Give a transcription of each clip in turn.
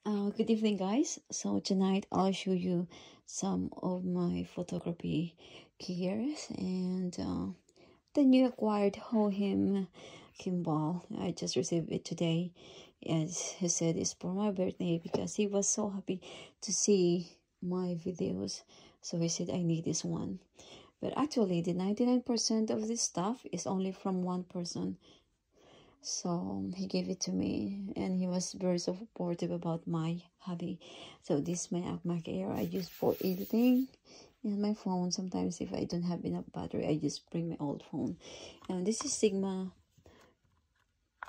Good evening, guys. So tonight I'll show you some of my photography gears and the new acquired Hohem gimbal. I just received it today. As he said, it's for my birthday because he was so happy to see my videos. So he said, I need this one. But actually, the 99% of this stuff is only from one person. So he gave it to me and he was very supportive about my hobby. So this is my Acmac Air I use for editing and my phone. Sometimes if I don't have enough battery, I just bring my old phone. And this is Sigma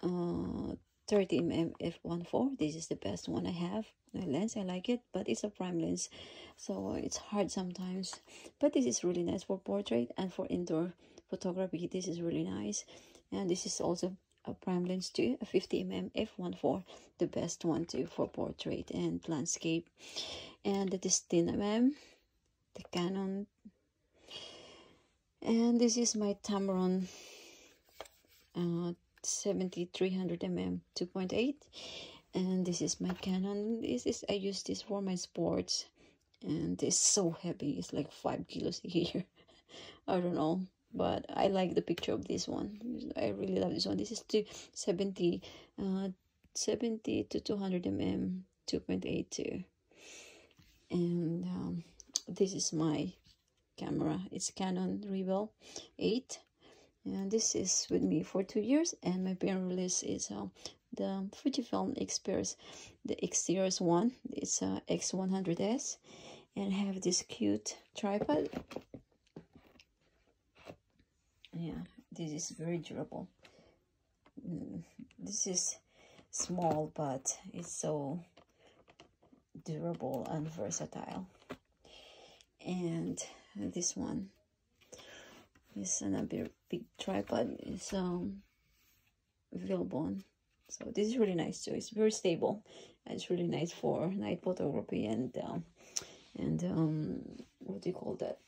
30mm f1.4. This is the best one I have. My lens, I like it, but it's a prime lens, so it's hard sometimes. But this is really nice for portrait and for indoor photography. This is really nice. And this is also a prime lens too, a 50mm f1.4, the best one too for portrait and landscape. And that is 10mm, the Canon. And this is my Tamron 7300mm 2.8, and this is my Canon. I use this for my sports, and it's so heavy. It's like 5 kilos here. I don't know, but I like the picture of this one. I really love this one. This is 70 to 200mm 2.8 too. And this is my camera. It's Canon Rebel 8. And this is with me for 2 years, and my parent release is the Fujifilm X-Pers, the X-Series one. It's X100S, and I have this cute tripod. Yeah, this is very durable. This is small, but it's so durable and versatile. And this one is another big tripod. It's Vilbon. So this is really nice too. It's very stable. It's really nice for night photography and what do you call that?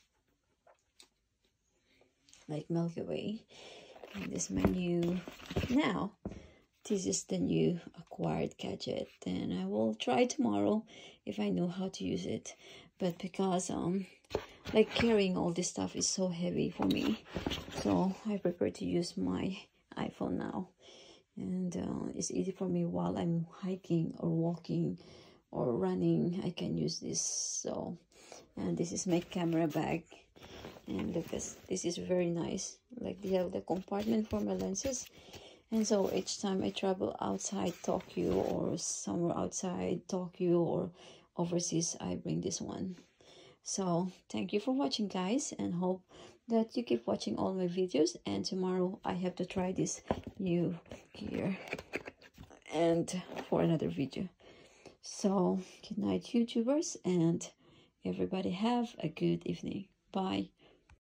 Like Milky Way. And this menu now. This is the new acquired gadget, and I will try tomorrow if I know how to use it. But because like carrying all this stuff is so heavy for me, so I prefer to use my iPhone now, and it's easy for me while I'm hiking or walking or running. I can use this. So, and this is my camera bag, and look, this is very nice. Like they have the compartment for my lenses. And so each time I travel outside Tokyo or somewhere outside Tokyo or overseas, I bring this one. So thank you for watching, guys, and hope that you keep watching all my videos. And tomorrow I have to try this new gear and for another video. So good night, YouTubers, and everybody have a good evening. Bye.